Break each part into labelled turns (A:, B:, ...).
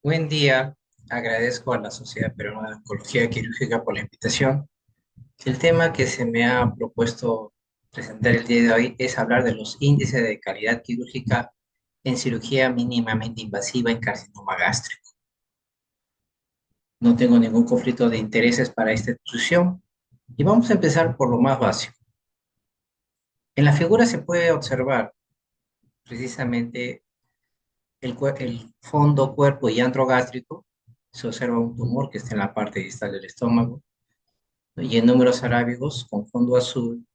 A: Buen día, agradezco a la Sociedad Peruana de Oncología Quirúrgica por la invitación. El tema que se me ha propuesto presentar el día de hoy es hablar de los índices de calidad quirúrgica en cirugía mínimamente invasiva en carcinoma gástrico. No tengo ningún conflicto de intereses para esta discusión y vamos a empezar por lo más básico. En la figura se puede observar precisamente el fondo, cuerpo y antro gástrico. Se observa un tumor que está en la parte distal del estómago. Y en números arábigos, con fondo azul,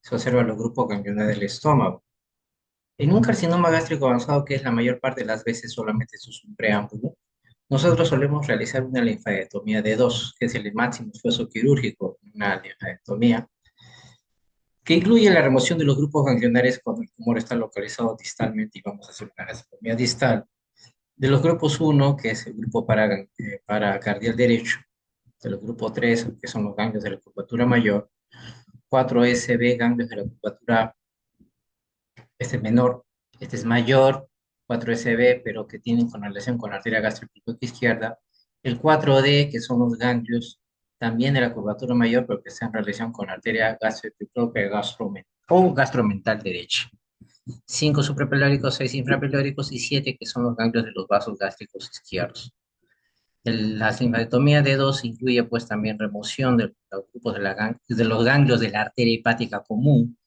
A: se observan los grupos ganglionares del estómago. En un carcinoma gástrico avanzado, que es la mayor parte de las veces solamente esto es un preámbulo, nosotros solemos realizar una linfadenectomía de dos, que es el máximo esfuerzo quirúrgico, una linfadenectomía, que incluye la remoción de los grupos ganglionares cuando el tumor está localizado distalmente y vamos a hacer una gastrotomía distal. De los grupos uno, que es el grupo paracardial derecho, de los grupos 3, que son los ganglios de la curvatura mayor, 4SB, ganglios de la curvatura, este es menor, este es mayor, 4SB, pero que tienen con relación con la arteria gastropicótica izquierda, el 4D, que son los ganglios también de la curvatura mayor, pero que están en relación con la arteria gastropicótica o gastromental derecha. 5 suprapelóricos, 6 infrapelóricos y 7 que son los ganglios de los vasos gástricos izquierdos. La linfadenectomía de 2 incluye pues también remoción de los grupos de los ganglios de la arteria hepática común,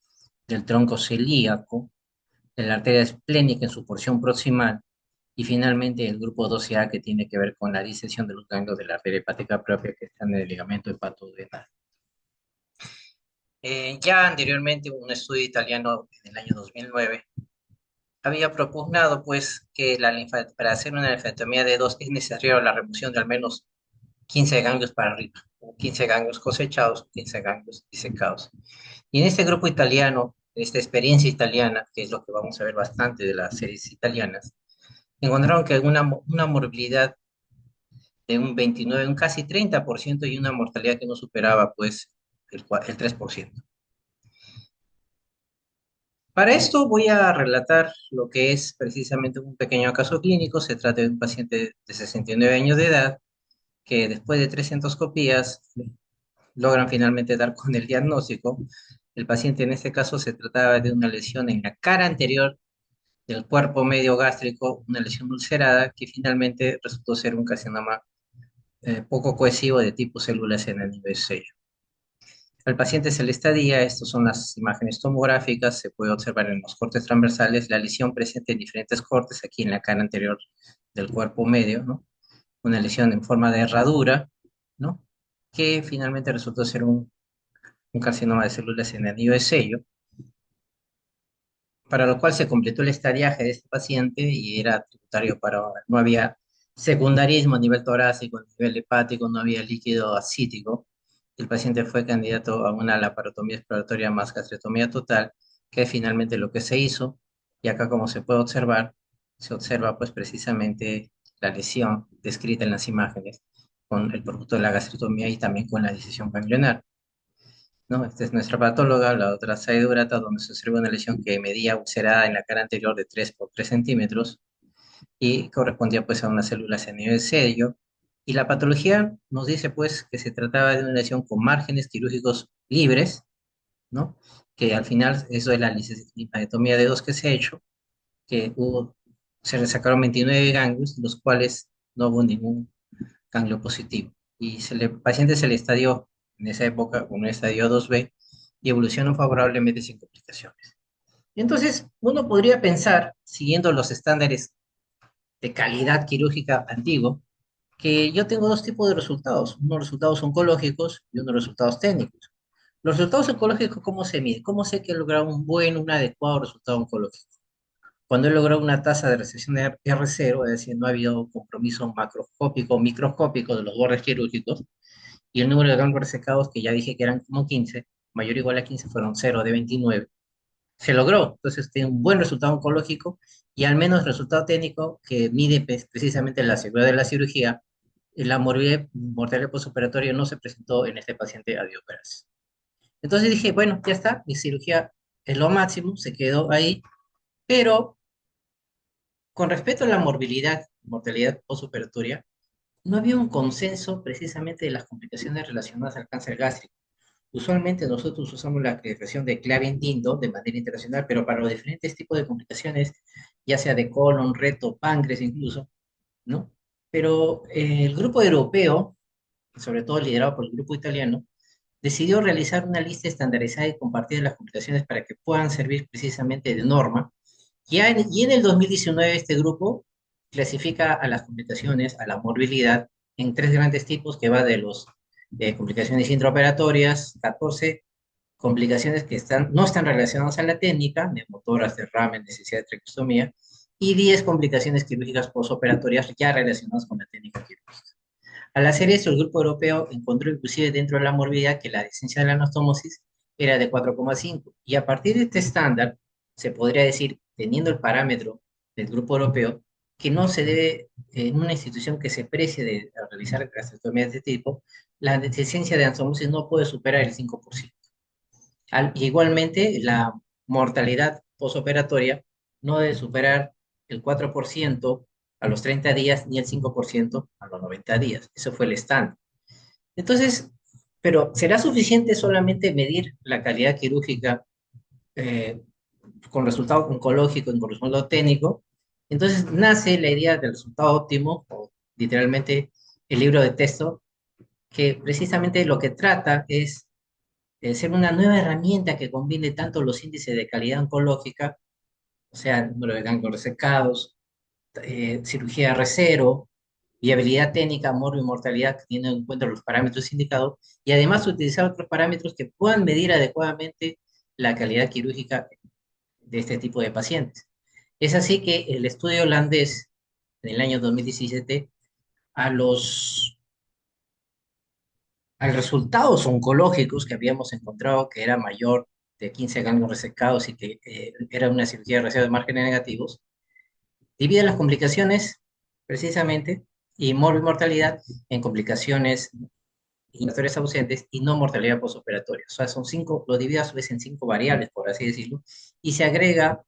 A: del tronco celíaco, de la arteria esplénica en su porción proximal, y finalmente el grupo 12A que tiene que ver con la disección de los ganglios de la arteria hepática propia que están en el ligamento hepatodenal. Ya anteriormente un estudio italiano en el año 2009 había propugnado pues que para hacer una linfadenectomía de 2 es necesario la remoción de al menos 15 ganglios para arriba, o 15 ganglios cosechados, 15 ganglios disecados. Y en este grupo italiano, esta experiencia italiana, que es lo que vamos a ver bastante de las series italianas, encontraron que una morbilidad de un 29, un casi 30% y una mortalidad que no superaba pues el 3%. Para esto voy a relatar lo que es precisamente un pequeño caso clínico. Se trata de un paciente de 69 años de edad que después de 3 endoscopías logran finalmente dar con el diagnóstico. El paciente en este caso se trataba de una lesión en la cara anterior del cuerpo medio gástrico, una lesión ulcerada que finalmente resultó ser un carcinoma poco cohesivo de tipo células en el nivel sello. Al paciente se le estadia, estas son las imágenes tomográficas, se puede observar en los cortes transversales la lesión presente en diferentes cortes, aquí en la cara anterior del cuerpo medio, ¿no? Una lesión en forma de herradura, ¿no? Que finalmente resultó ser un carcinoma de células en el anillo de sello, para lo cual se completó el estadiaje de este paciente y era tributario para, no había secundarismo a nivel torácico, a nivel hepático, no había líquido ascítico. El paciente fue candidato a una laparotomía exploratoria más gastrectomía total, que es finalmente lo que se hizo, y acá como se puede observar, se observa pues precisamente la lesión descrita en las imágenes con el producto de la gastrectomía y también con la disección ganglionar. ¿No? Esta es nuestra patóloga, la otra Saedurata, donde se observa una lesión que medía ulcerada en la cara anterior de 3 por 3 centímetros y correspondía pues a una célula senil de sello. Y la patología nos dice pues que se trataba de una lesión con márgenes quirúrgicos libres, ¿no? Que al final eso es la linfadenectomía de 2 que se ha hecho, se le sacaron 29 ganglios, los cuales no hubo ningún ganglio positivo. Y el paciente se le estadió en esa época con un estadio 2B y evolucionó favorablemente sin complicaciones. Entonces, uno podría pensar, siguiendo los estándares de calidad quirúrgica antiguo, que yo tengo dos tipos de resultados, unos resultados oncológicos y unos resultados técnicos. Los resultados oncológicos, ¿cómo se mide? ¿Cómo sé que he logrado un buen, un adecuado resultado oncológico? Cuando he logrado una tasa de resección de R0, es decir, no ha habido compromiso macroscópico o microscópico de los bordes quirúrgicos, y el número de ganglios resecados, que ya dije que eran como 15, mayor o igual a 15, fueron 0 de 29, se logró. Entonces, tiene un buen resultado oncológico y al menos resultado técnico que mide precisamente la seguridad de la cirugía. La mortalidad postoperatoria no se presentó en este paciente a operarse. Entonces dije, bueno, ya está, mi cirugía es lo máximo, se quedó ahí, pero con respecto a la morbilidad mortalidad postoperatoria, no había un consenso precisamente de las complicaciones relacionadas al cáncer gástrico. Usualmente nosotros usamos la acreditación de Clarion-Clinical de manera internacional, pero para los diferentes tipos de complicaciones, ya sea de colon, reto, páncreas incluso, ¿no? Pero el grupo europeo, sobre todo liderado por el grupo italiano, decidió realizar una lista estandarizada y compartida de las complicaciones para que puedan servir precisamente de norma. Y en el 2019 este grupo clasifica a las complicaciones, a la morbilidad, en tres grandes tipos que va de los complicaciones intraoperatorias, 14 complicaciones que no están relacionadas a la técnica, neumotoras, derrame, necesidad de traqueostomía, y 10 complicaciones quirúrgicas postoperatorias ya relacionadas con la técnica quirúrgica. Al hacer eso, el grupo europeo encontró inclusive dentro de la morbilidad que la licencia de la anastomosis era de 4,5. Y a partir de este estándar, se podría decir, teniendo el parámetro del grupo europeo, que no se debe, en una institución que se precie de realizar gastrectomías de este tipo, la licencia de anastomosis no puede superar el 5%. Igualmente, la mortalidad posoperatoria no debe superar el 4% a los 30 días ni el 5% a los 90 días. Eso fue el estándar. Entonces, pero ¿será suficiente solamente medir la calidad quirúrgica eh, con resultado oncológico y con resultado técnico? Entonces nace la idea del resultado óptimo, o literalmente el libro de texto, que precisamente lo que trata es ser una nueva herramienta que combine tanto los índices de calidad oncológica, o sea, número de ganglios resecados, cirugía R0, viabilidad técnica, morbo y mortalidad, teniendo en cuenta los parámetros indicados, y además utilizar otros parámetros que puedan medir adecuadamente la calidad quirúrgica de este tipo de pacientes. Es así que el estudio holandés, en el año 2017, a los a resultados oncológicos que habíamos encontrado que era mayor de 15 ganglios resecados y que era una cirugía de reserva de márgenes negativos, divide las complicaciones precisamente y mortalidad en complicaciones inflamatorias ausentes y no mortalidad postoperatoria. O sea, son cinco, lo divide a su vez en cinco variables, por así decirlo, y se agrega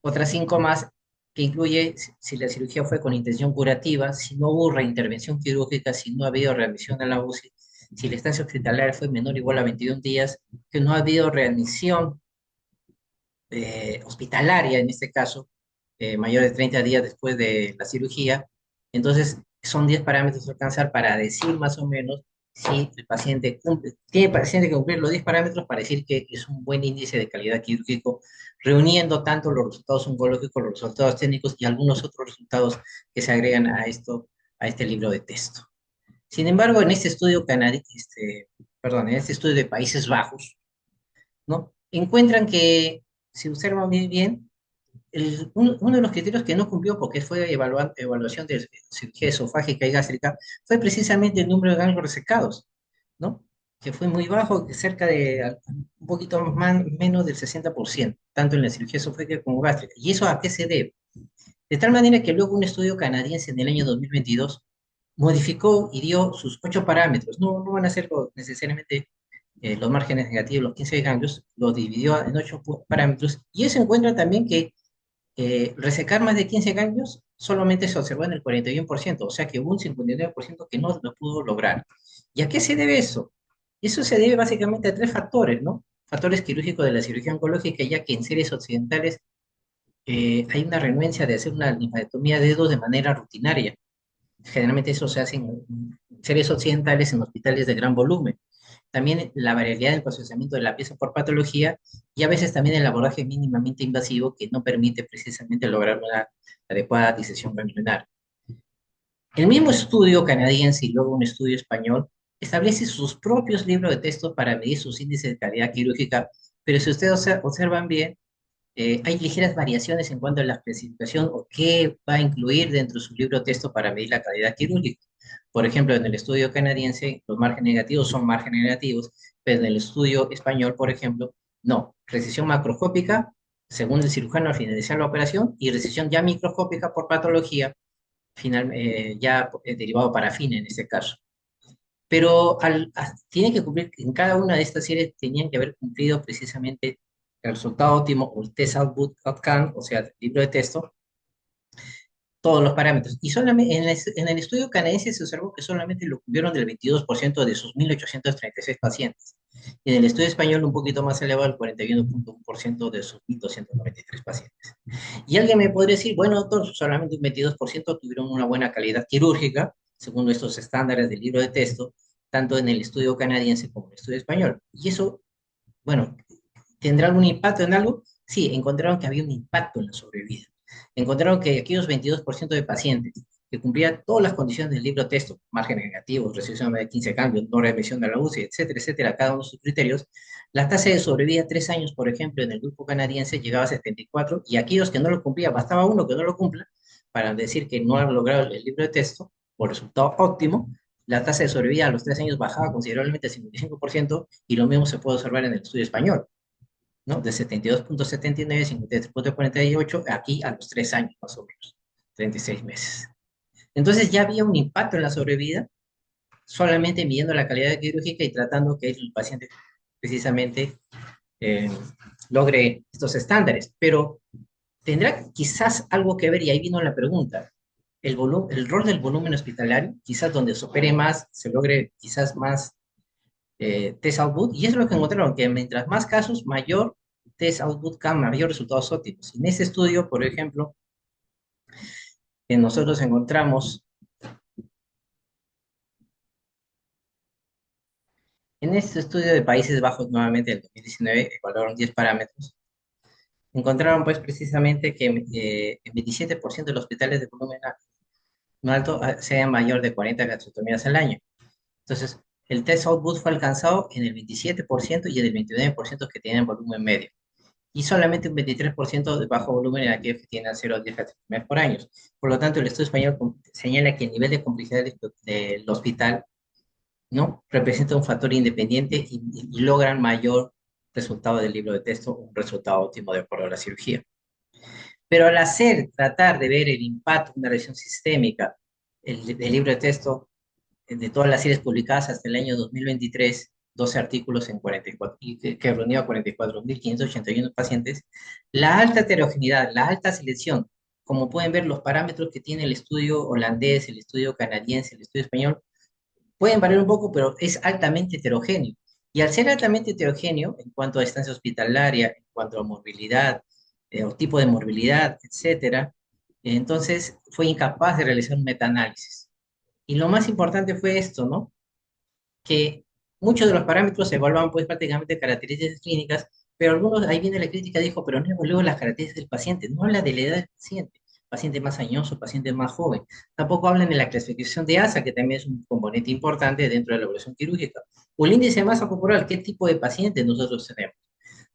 A: otras cinco más que incluye si la cirugía fue con intención curativa, si no hubo reintervención quirúrgica, si no ha habido readmisión a la UCI, si la estancia hospitalaria fue menor o igual a 21 días, que no ha habido readmisión hospitalaria en este caso, mayor de 30 días después de la cirugía. Entonces, son 10 parámetros a alcanzar para decir más o menos si el paciente cumple, tiene el paciente que cumplir los 10 parámetros para decir que es un buen índice de calidad quirúrgico, reuniendo tanto los resultados oncológicos, los resultados técnicos y algunos otros resultados que se agregan a esto, a este libro de texto. Sin embargo, en este estudio perdón, en este estudio de Países Bajos, ¿no? Encuentran que, si observan bien, bien uno de los criterios que no cumplió porque fue evaluación de cirugía esofágica y gástrica fue precisamente el número de ganglios resecados, ¿no? Que fue muy bajo, cerca de un poquito más, menos del 60%, tanto en la cirugía esofágica como gástrica. ¿Y eso a qué se debe? De tal manera que luego un estudio canadiense en el año 2022 modificó y dio sus 8 parámetros. No van a ser necesariamente los márgenes negativos, los 15 ganglios, los dividió en 8 parámetros. Y eso encuentra también que resecar más de 15 ganglios solamente se observó en el 41%, o sea que hubo un 59% que no lo pudo lograr. ¿Y a qué se debe eso? Eso se debe básicamente a tres factores, ¿no? Factores quirúrgicos de la cirugía oncológica, ya que en series occidentales hay una renuencia de hacer una linfadenectomía de dedos de manera rutinaria. Generalmente eso se hace en series occidentales en hospitales de gran volumen. También la variabilidad del procesamiento de la pieza por patología y a veces también el abordaje mínimamente invasivo que no permite precisamente lograr una adecuada disección ganglionar. El mismo estudio canadiense y luego un estudio español establece sus propios libros de texto para medir sus índices de calidad quirúrgica, pero si ustedes observan bien, hay ligeras variaciones en cuanto a la especificación o qué va a incluir dentro de su libro de texto para medir la calidad quirúrgica. Por ejemplo, en el estudio canadiense, los márgenes negativos son márgenes negativos, pero en el estudio español, por ejemplo, no. Recesión macroscópica, según el cirujano al finalizar la operación, y recesión ya microscópica por patología, ya derivado parafina en este caso. Pero tiene que cumplir, en cada una de estas series tenían que haber cumplido precisamente el resultado óptimo o el test output outcome, o sea, el libro de texto, todos los parámetros. Y solamente en el estudio canadiense se observó que solamente lo cumplieron del 22% de sus 1.836 pacientes. Y en el estudio español un poquito más elevado, el 41,1% de sus 1.293 pacientes. Y alguien me podría decir, bueno, doctor, solamente un 22% tuvieron una buena calidad quirúrgica, según estos estándares del libro de texto, tanto en el estudio canadiense como en el estudio español. Y eso, bueno, ¿tendrá algún impacto en algo? Sí, encontraron que había un impacto en la sobrevida. Encontraron que aquellos 22% de pacientes que cumplían todas las condiciones del libro de texto, margen negativo, restricción de 15 cambios, no readmisión de la UCI, etcétera, etcétera, cada uno de sus criterios, la tasa de sobrevida 3 años, por ejemplo, en el grupo canadiense llegaba a 74, y aquellos que no lo cumplían, bastaba uno que no lo cumpla para decir que no han logrado el libro de texto por resultado óptimo, la tasa de sobrevida a los 3 años bajaba considerablemente a 55%, y lo mismo se puede observar en el estudio español, ¿no? De 72,79 a 53,48, aquí a los 3 años más o menos, 36 meses. Entonces ya había un impacto en la sobrevida, solamente midiendo la calidad quirúrgica y tratando que el paciente precisamente eh, logre estos estándares. Pero tendrá quizás algo que ver, y ahí vino la pregunta, el rol del volumen hospitalario, quizás donde se opere más, se logre quizás más test output, y eso es lo que encontraron, que mientras más casos, mayor test output, mayor resultados óptimos. En ese estudio, por ejemplo, que nosotros encontramos, en este estudio de Países Bajos, nuevamente del 2019, evaluaron 10 parámetros, encontraron pues precisamente que el 27% de los hospitales de volumen no alto sean mayor de 40 gastroctomías al año. Entonces, el test output fue alcanzado en el 27% y en el 29% que tienen volumen medio, y solamente un 23% de bajo volumen en aquellos que tienen 0 a 10 gastroctomías por año. Por lo tanto, el estudio español señala que el nivel de complejidad del hospital, ¿no?, representa un factor independiente, y logran mayor resultado del libro de texto, un resultado óptimo de acuerdo a la cirugía. Pero al tratar de ver el impacto de una lesión sistémica, el libro de texto, de todas las series publicadas hasta el año 2023, 12 artículos en 44, que reunió a 44.581 pacientes, la alta heterogeneidad, la alta selección, como pueden ver, los parámetros que tiene el estudio holandés, el estudio canadiense, el estudio español, pueden variar un poco, pero es altamente heterogéneo. Y al ser altamente heterogéneo, en cuanto a estancia hospitalaria, en cuanto a morbilidad, o tipo de morbilidad, etcétera, entonces fue incapaz de realizar un metaanálisis. Y lo más importante fue esto, ¿no? Que muchos de los parámetros se evaluaban pues prácticamente características clínicas, pero algunos, ahí viene la crítica, dijo, pero no evalúa las características del paciente, no habla de la edad del paciente, paciente más añoso, paciente más joven. Tampoco hablan de la clasificación de ASA, que también es un componente importante dentro de la evaluación quirúrgica. O el índice de masa corporal, qué tipo de paciente nosotros tenemos.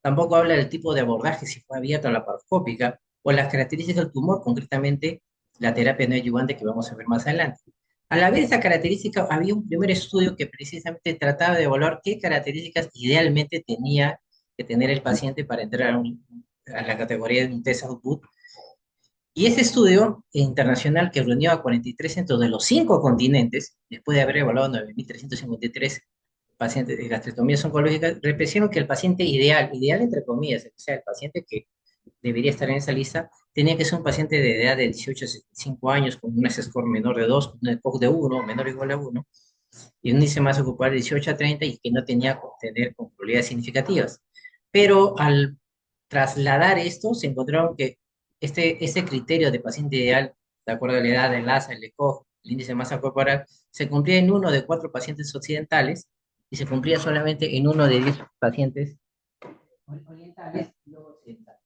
A: Tampoco habla del tipo de abordaje, si fue abierto a la laparoscópica, o las características del tumor, concretamente la terapia no adyuvante que vamos a ver más adelante. Al haber esa característica, había un primer estudio que precisamente trataba de evaluar qué características idealmente tenía que tener el paciente para entrar a la categoría de un test output. Y ese estudio internacional, que reunió a 43 centros de los 5 continentes, después de haber evaluado 9.353 pacientes de gastrectomías oncológicas, repetieron que el paciente ideal, ideal entre comillas, o sea, el paciente que debería estar en esa lista, tenía que ser un paciente de edad de 18 a 65 años, con un score menor de 2, con un ECOG de 1, menor o igual a 1, y un índice más ocupado de 18 a 30, y que no tenía que tener probabilidades significativas. Pero al trasladar esto, se encontraron que este criterio de paciente ideal, de acuerdo a la edad, el ASA, el ECOG, el índice de masa corporal, se cumplía en 1 de 4 pacientes occidentales, y se cumplía solamente en 1 de 10 pacientes orientales y luego occidentales.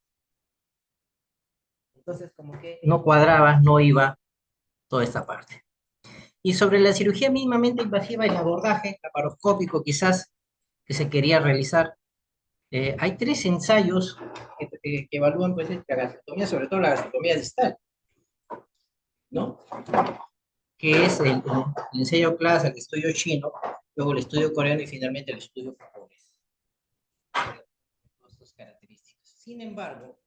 A: Entonces, como que no cuadraba, no iba toda esta parte. Y sobre la cirugía mínimamente invasiva, el abordaje laparoscópico quizás que se quería realizar, hay 3 ensayos que evalúan pues la gastrectomía, sobre todo la gastrectomía distal, ¿no? Que es el ensayo CLAS, el estudio chino, luego el estudio coreano y finalmente el estudio japonés. Estas características. Sin embargo,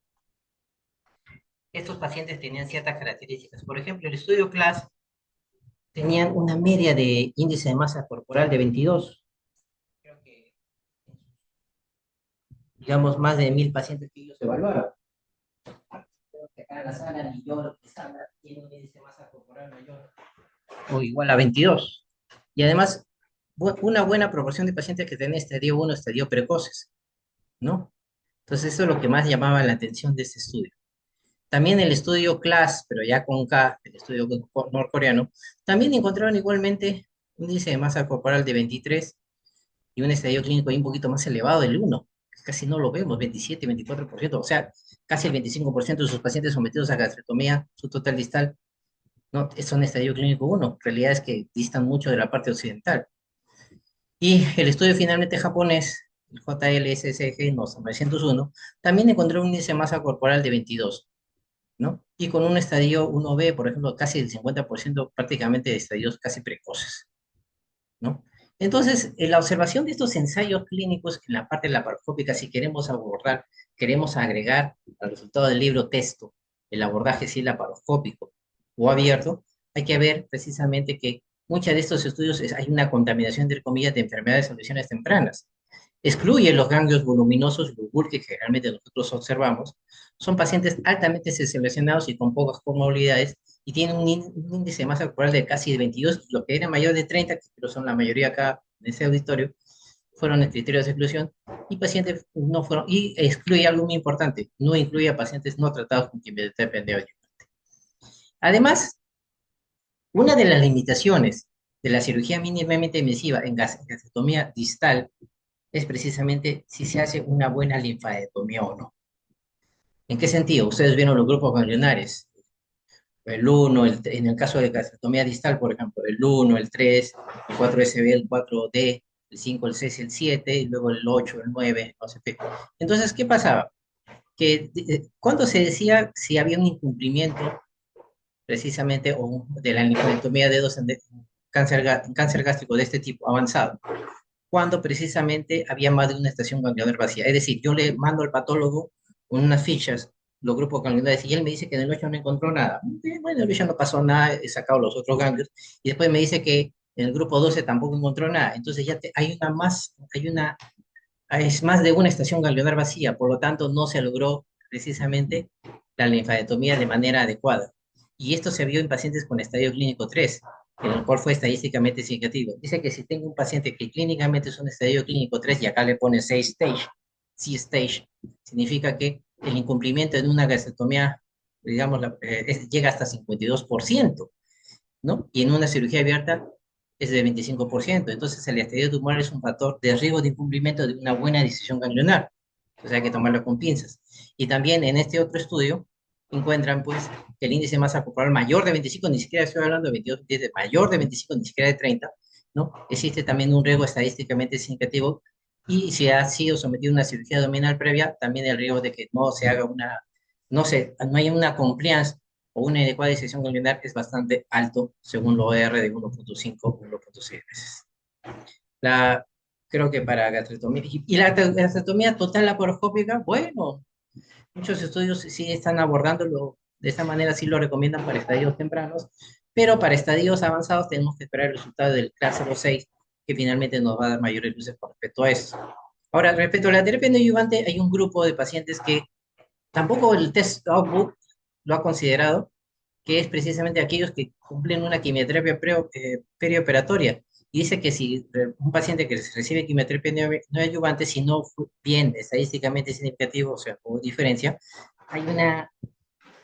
A: estos pacientes tenían ciertas características. Por ejemplo, el estudio CLAS tenían una media de índice de masa corporal de 22. Creo que, digamos, más de 1.000 pacientes que ellos evaluaron. para la sala New York estándar tiene un índice de masa corporal mayor o igual a 22. Y además, una buena proporción de pacientes que tienen estadio 1, estadio precoces, ¿no? Entonces, eso es lo que más llamaba la atención de este estudio. También el estudio CLASS, pero ya con K, el estudio norcoreano, también encontraron igualmente un índice de masa corporal de 23 y un estadio clínico ahí un poquito más elevado del 1. Casi no lo vemos, 27, 24%, o sea, casi el 25% de sus pacientes sometidos a gastrectomía, su total distal, no, son estadio clínico 1. Realidad es que distan mucho de la parte occidental. Y el estudio finalmente japonés, el JLSSG 901, también encontró un índice de masa corporal de 22, ¿no? Y con un estadio 1B, por ejemplo, casi el 50% prácticamente de estadios casi precoces, ¿no? Entonces, en la observación de estos ensayos clínicos en la parte laparoscópica, si queremos abordar, queremos agregar al resultado del libro texto el abordaje si laparoscópico o abierto, hay que ver precisamente que muchos de estos estudios hay una contaminación, entre comillas, de enfermedades de lesiones tempranas. Excluye los ganglios voluminosos, los bulk que generalmente nosotros observamos. Son pacientes altamente seleccionados y con pocas comorbilidades y tienen un índice de masa corporal de casi 22, y los que eran mayor de 30, que pero son la mayoría acá en ese auditorio, fueron el criterio de exclusión, y pacientes no fueron, y excluye algo muy importante, no incluye a pacientes no tratados con quimioterapia neoadjuvante. Además, una de las limitaciones de la cirugía mínimamente invasiva en gastrectomía distal es precisamente si se hace una buena linfadetomía o no. ¿En qué sentido? Ustedes vieron los grupos ganglionares, el 1, en el caso de gastrectomía distal, por ejemplo, el 1, el 3, el 4SB, el 4D, el 5, el 6, el 7, y luego el 8, el 9, no sé qué. Entonces, ¿qué pasaba? Que cuando se decía si había un incumplimiento precisamente de la linfadentomía de dos en cáncer gástrico de este tipo avanzado, cuando precisamente había más de una estación ganglionar vacía. Es decir, yo le mando al patólogo unas fichas, los grupos ganglionares, y él me dice que en el 8 no encontró nada. Bueno, en el 8 no pasó nada, he sacado los otros ganglios, y después me dice que en el grupo 12 tampoco encontró nada. Entonces ya es más de una estación ganglionar vacía, por lo tanto no se logró precisamente la linfadentomía de manera adecuada. Y esto se vio en pacientes con estadio clínico 3, en el cual fue estadísticamente significativo. Dice que si tengo un paciente que clínicamente es un estadio clínico 3 y acá le pone 6 stage, C stage, significa que el incumplimiento en una gastrectomía, digamos, llega hasta 52%, ¿no? Y en una cirugía abierta es de 25%. Entonces, el estadio tumoral es un factor de riesgo de incumplimiento de una buena decisión ganglionar. O sea, hay que tomarlo con pinzas. Y también en este otro estudio encuentran, pues, que el índice de masa corporal mayor de 25, ni siquiera estoy hablando de 22, mayor de 25, ni siquiera de 30, ¿no? Existe también un riesgo estadísticamente significativo, y si ha sido sometido a una cirugía abdominal previa, también el riesgo de que no se haga no haya una compliance o una adecuada decisión ganglionar es bastante alto, según lo OR de 1.5 o 1.6 veces. La, creo que para gastrectomía, y la gastrectomía total laparoscópica, bueno, muchos estudios sí están abordándolo de esta manera, sí lo recomiendan para estadios tempranos, pero para estadios avanzados tenemos que esperar el resultado del CLAS 06, que finalmente nos va a dar mayores luces con respecto a eso. Ahora, respecto a la terapia neoadyuvante, hay un grupo de pacientes que tampoco el test output lo ha considerado, que es precisamente aquellos que cumplen una quimioterapia perioperatoria. Y dice que si un paciente que recibe quimioterapia neoadyuvante, si no fue bien estadísticamente significativo, o sea, o diferencia, hay una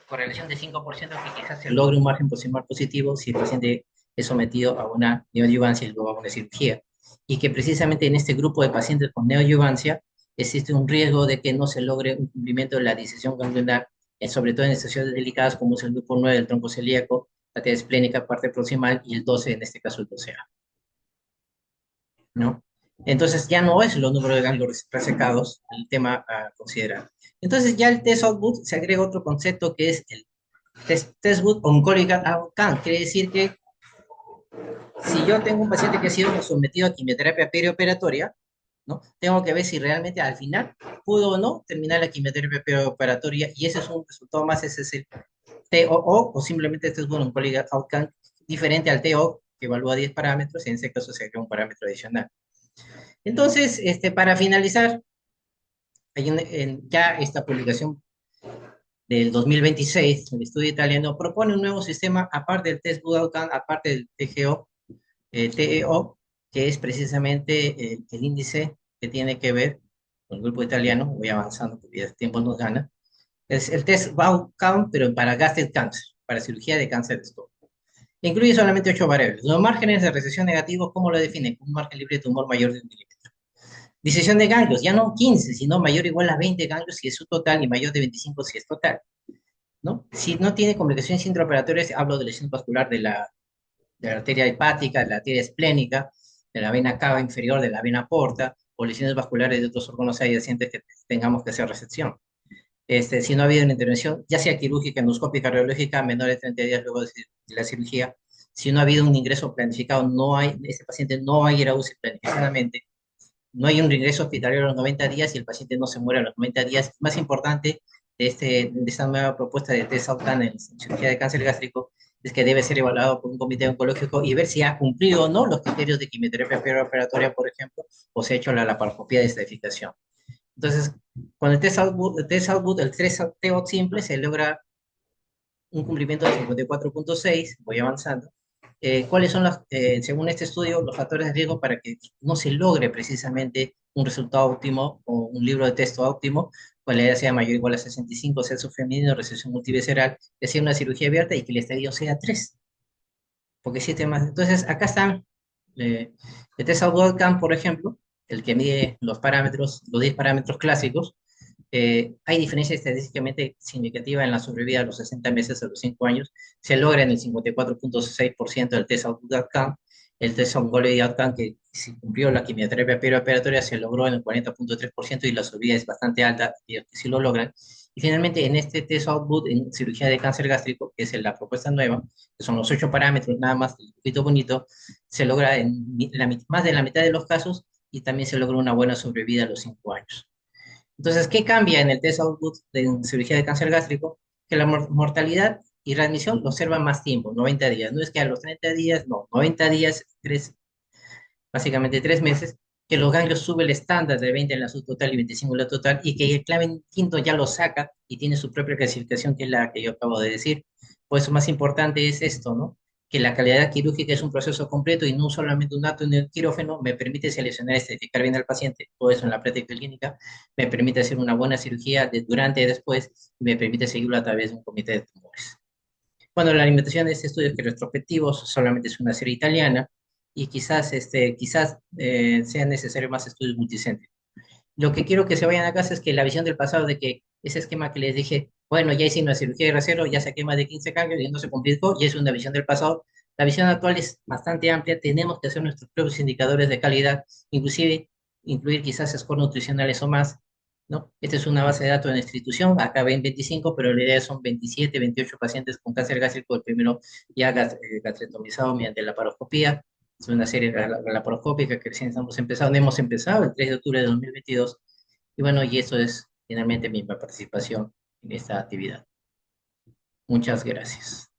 A: correlación de 5% que quizás se logre un margen proximal positivo si el paciente es sometido a una neoadyuvancia y luego a una cirugía. Y que precisamente en este grupo de pacientes con neoadyuvancia existe un riesgo de que no se logre un cumplimiento de la disección ganglionar, sobre todo en situaciones delicadas como es el grupo 9 del tronco celíaco, la teoría esplénica, parte proximal, y el 12, en este caso el 12A, ¿no? Entonces ya no es los números de ganglios resecados el tema a considerar. Entonces ya el test output se agrega otro concepto que es el test oncological outcome. Quiere decir que si yo tengo un paciente que ha sido sometido a quimioterapia perioperatoria, ¿no? Tengo que ver si realmente al final pudo o no terminar la quimioterapia perioperatoria, y ese es un resultado más, ese es el TOO, o simplemente este es un oncological outcome diferente al TO, que evalúa 10 parámetros, y en ese caso se crea un parámetro adicional. Entonces, para finalizar, ya esta publicación del 2026, el estudio italiano, propone un nuevo sistema aparte del test Budokan, aparte del TGO, TEO, que es precisamente el índice que tiene que ver con el grupo italiano. Voy avanzando porque ya el tiempo nos gana. Es el test Baucam, pero para gastric cancer, para cirugía de cáncer de estómago. Incluye solamente 8 variables. Los márgenes de recesión negativos, ¿cómo lo definen? Un margen libre de tumor mayor de 1 milímetro. Disección de ganglios, ya no 15, sino mayor o igual a 20 ganglios si es su total y mayor de 25 si es total, ¿no? Si no tiene complicaciones intraoperatorias, hablo de lesión vascular de la arteria hepática, de la arteria esplénica, de la vena cava inferior, de la vena porta, o lesiones vasculares de otros órganos adyacentes que tengamos que hacer resección. Si no ha habido una intervención, ya sea quirúrgica, endoscópica, radiológica, menor de 30 días luego de la cirugía, si no ha habido un ingreso planificado, ese paciente no va a ir a UCI planificadamente, no hay un ingreso hospitalario a los 90 días y el paciente no se muere a los 90 días. Más importante de esta nueva propuesta de test Outcome en cirugía de cáncer gástrico es que debe ser evaluado por un comité oncológico y ver si ha cumplido o no los criterios de quimioterapia preoperatoria, por ejemplo, o se ha hecho la laparoscopia de estadificación. Entonces, con el test TOT simple se logra un cumplimiento del 54,6, voy avanzando. ¿Cuáles son según este estudio, los factores de riesgo para que no se logre precisamente un resultado óptimo o un libro de texto óptimo, con la edad sea mayor o igual a 65, sexo femenino, recesión multivisceral, que sea una cirugía abierta y que el estadio sea 3, porque 7 más. Entonces, acá están el test Outcome, por ejemplo, el que mide los parámetros, los 10 parámetros clásicos. Hay diferencia estadísticamente significativa en la sobrevida a los 60 meses a los 5 años. Se logra en el 54,6% del test outcome. El test oncology outcome, que si cumplió la quimioterapia perioperatoria, se logró en el 40,3% y la sobrevida es bastante alta, y que sí lo logran. Y finalmente, en este test output en cirugía de cáncer gástrico, que es la propuesta nueva, que son los 8 parámetros nada más, el poquito bonito, se logra en más de la mitad de los casos y también se logra una buena sobrevida a los 5 años. Entonces, ¿qué cambia en el test output de cirugía de cáncer gástrico? Que la mortalidad y readmisión lo observan más tiempo, 90 días. No es que a los 30 días, no, 90 días, básicamente 3 meses, que los ganglios sube el estándar de 20 en la subtotal y 25 en la total, y que el clave quinto ya lo saca y tiene su propia clasificación, que es la que yo acabo de decir. Por eso más importante es esto, ¿no? Que la calidad quirúrgica es un proceso completo y no solamente un acto en el quirófano me permite seleccionar, estetificar bien al paciente, todo eso en la práctica clínica, me permite hacer una buena cirugía durante y después, y me permite seguirlo a través de un comité de tumores. Bueno, la limitación de este estudio es que retrospectivos solamente es una serie italiana y quizás sean necesarios más estudios multicéntricos. Lo que quiero que se vayan a casa es que la visión del pasado de que ese esquema que les dije, bueno, ya hice una cirugía de rasero, ya saqué más de 15 cambios y no se complicó, y es una visión del pasado. La visión actual es bastante amplia, tenemos que hacer nuestros propios indicadores de calidad, inclusive incluir quizás scores nutricionales o más, ¿no? Esta es una base de datos de la institución, acá ven 25, pero la idea son 27, 28 pacientes con cáncer gástrico, el primero ya gastrectomizado mediante la laparoscopía. Es una serie laparoscópica que recién hemos empezado el 3 de octubre de 2022. Y bueno, y eso es finalmente mi participación en esta actividad. Muchas gracias.